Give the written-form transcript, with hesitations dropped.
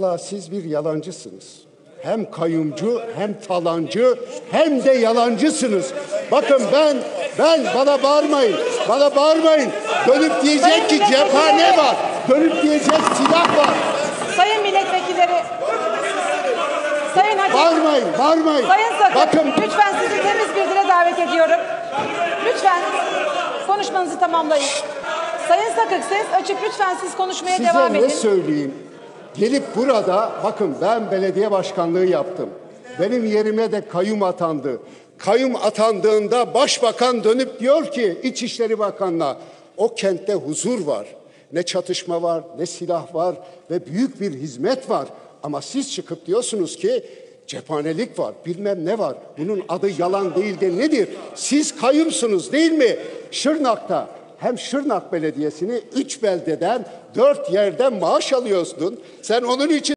Vallahi siz bir yalancısınız. Hem kayyumcu, hem talancı, hem de yalancısınız. Bakın bana bağırmayın. Bana bağırmayın. Dönüp diyecek ki cephane var. Dönüp diyecek silah var. Sayın milletvekilleri. Sayın Hakim. Bağırmayın. Sayın Sakık. Bakın. Lütfen sizi temiz bir dile davet ediyorum. Lütfen konuşmanızı tamamlayın. Sayın Sakık, ses açık. Lütfen siz konuşmaya devam edin. Size ne söyleyeyim? Gelip burada, bakın ben belediye başkanlığı yaptım. Benim yerime de kayyum atandı. Kayyum atandığında başbakan dönüp diyor ki İçişleri Bakanı'na, o kentte huzur var. Ne çatışma var, ne silah var ve büyük bir hizmet var. Ama siz çıkıp diyorsunuz ki cephanelik var, bilmem ne var. Bunun adı yalan değil de nedir? Siz kayyumsunuz değil mi? Şırnak'ta. Hem Şırnak Belediyesi'ni 3 beldeden 4 yerden maaş alıyorsun. Sen onun için